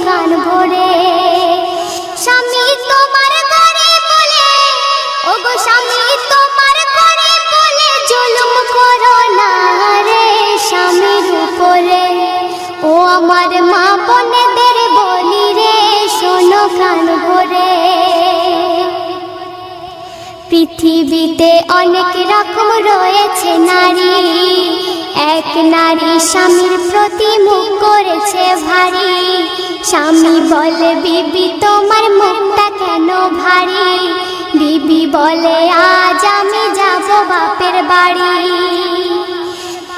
কান ভরে। স্বামী তোমার করে বলে, ওগো স্বামী তোমার করে বলে জুলুম করো না রে স্বামীর উপরে। ও আমার মা বোনেদের বলি রে শোনো কান ভরে। পৃথিবীতে অনেক রকম রয়েছে নারী, এক নারী স্বামীর প্রতি মুখ করেছে ভারী। স্বামী বলে বিবি তোমার মুখটা কেন ভারী, বিবি বলে আজ আমি যাব বাপের বাড়ি।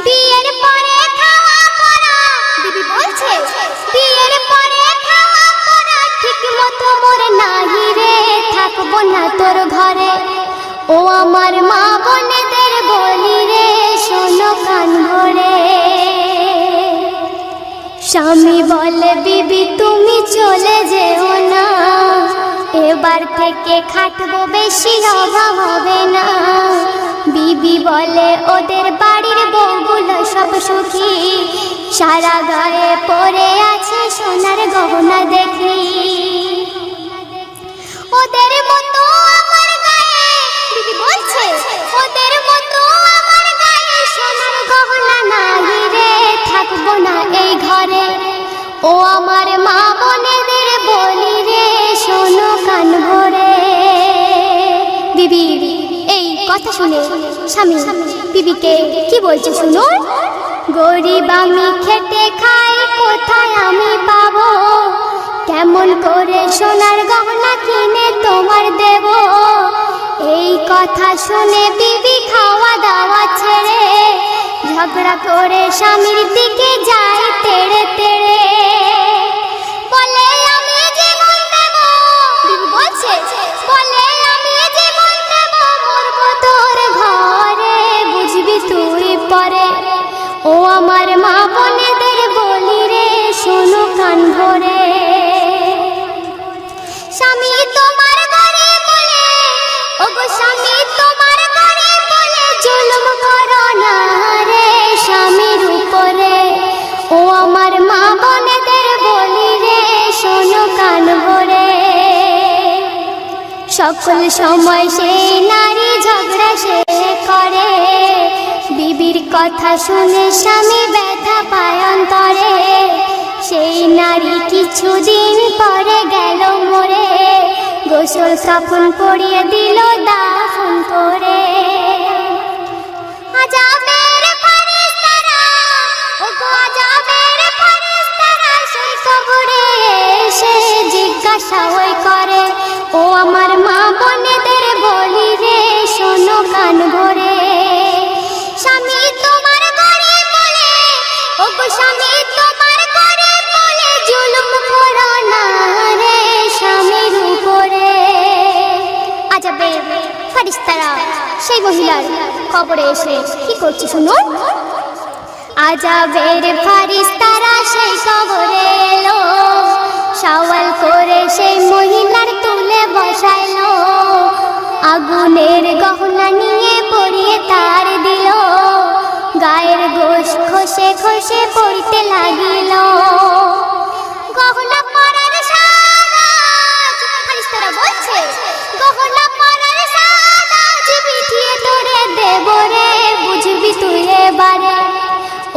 বিয়ের পরে খাওয়া পরা, বিবি বলছে বিয়ের পরে খাওয়া পরা ঠিক মতো মোর নাহি রে, থাকবো না তোর ঘরে। ও আমার মা বোনেদের বলি রে শোনো কান ভরে। স্বামী বলে বিবি তুমি চলে যেও না, এবার থেকে খাটবো বেশি অভাব হবে না। বিবি বলে ওদের বাড়ির বউগুলো সব সুখী, সারা গায়ে পরে আছে সোনার গহনা দেখি। ওদের মতো আমার গায়ে, বিবি বলছে ওদের মতো আমার গায়ে সোনার গহনা নাই রে, থাকবো না এই ঘরে। ও আমার মা বোনেদের বলি রে শোনো কান ভরে। বিবি এই কথা শুনে স্বামী বিবিকে কি বলছে শুনো। গরিব আমি খেটে খাই কোথায় আমি পাবো, কেমন করে সোনার গহনা কিনে তোমার দেব। এই কথা শুনে বিবি খাওয়া দাওয়া ছেড়ে ঝগড়া করে স্বামীর দিকে যায় তেড়ে তেড়ে। বলে আমি জীবন দেব, বিবি বলছে বলে আমি জীবন দেব মরবো তোর ঘরে, বুঝবি তুই পরে। ও আমার মা বোনেদের বলি রে শোনো কান ভরে। স্বামী তোমার ঘরে বলে, ওগো স্বামী তোমার ঘরে বলে জুলুম করো না রে স্বামীর উপরে। ও আমার মা বোনেদের বলি রে শোনো কান ভরে। সকল সময় সেই নারী ঝগড়া সে করে, বিবির কথা শুনে স্বামী ব্যথা পায় অন্তরে। সেই নারী কিছুদিন পরে গেল মরে, গোসল কাফন পরিয়ে দিল দাফন করে। আযাবের ফেরেশতারা, ওগো আযাবের ফেরেশতারা সেই কবরে এসে জিজ্ঞাসা ওই করে। ও আমার মা বোনেদের বলি রে শোনো কান ভরে। স্বামী তোমার ঘরে বলে, ওগো স্বামী তোমার ঘরে বলে জুলুম করো না রে স্বামীর উপরে। আযাবের ফেরেশতারা সেই মহিলার কবরে এসে কি করছে শুনুন। আযাবের ফেরেশতারা সেই কবরে এলো, সওয়াল করে সেই মহিলার তুলে বসাইলো। আগুনের গহনা নিয়ে পরিয়ে তার দিল, গায়ের গোশ খসে খসে পড়তে লাগিল। গহনা পরার সাজ, ফেরেশতারা বলছে গহনা পরার সাজ পিঠিয়ে ধরে দেব রে, বুঝবি তুই এবারে।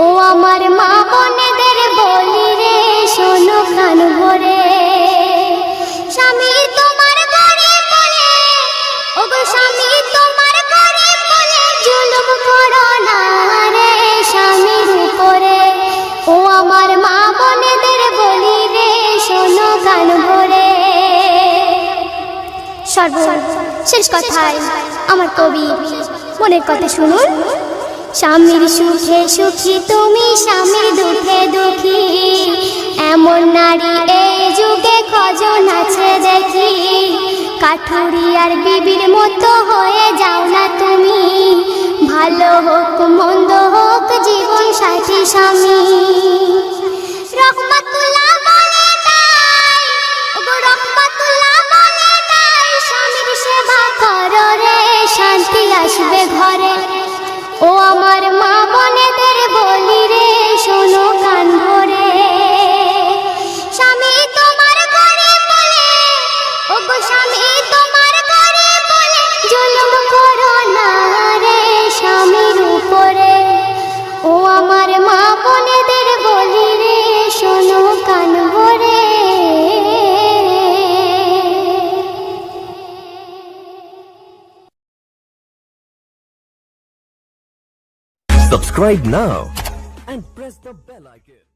ও আমার মা বোনেদের বলি রে শোনো কান ভরে। স্বামী তোমার ঘরে বলে, ওগো স্বামী তোমার ঘরে বলে জুলুম করো না রে স্বামীর উপরে। ও আমার মা বোনেদের বলি রে শোনো কান ভরে। সর্বশেষ কথায় আমার কবি মনের কথা শুনুন। স্বামীর সুখে সুখী তুমি, স্বামীর দুঃখে দুঃখী, এমন নারী এই যুগে কজন আছে দেখি। কাঠুরি আর বিবির মতো হয়ে যাও না তুমি, ভালো হোক মন্দ হোক জীবন সাথী স্বামী। রহমাতুল্লাহ বলে তাই, ওগো রহমাতুল্লাহ বলে তাই, স্বামীর সেবা করো রে শান্তি আসবে ঘরে। ও আমার মা বোনেদের বলি রে শোনো কান ভরে। স্বামী Subscribe now and press the bell icon.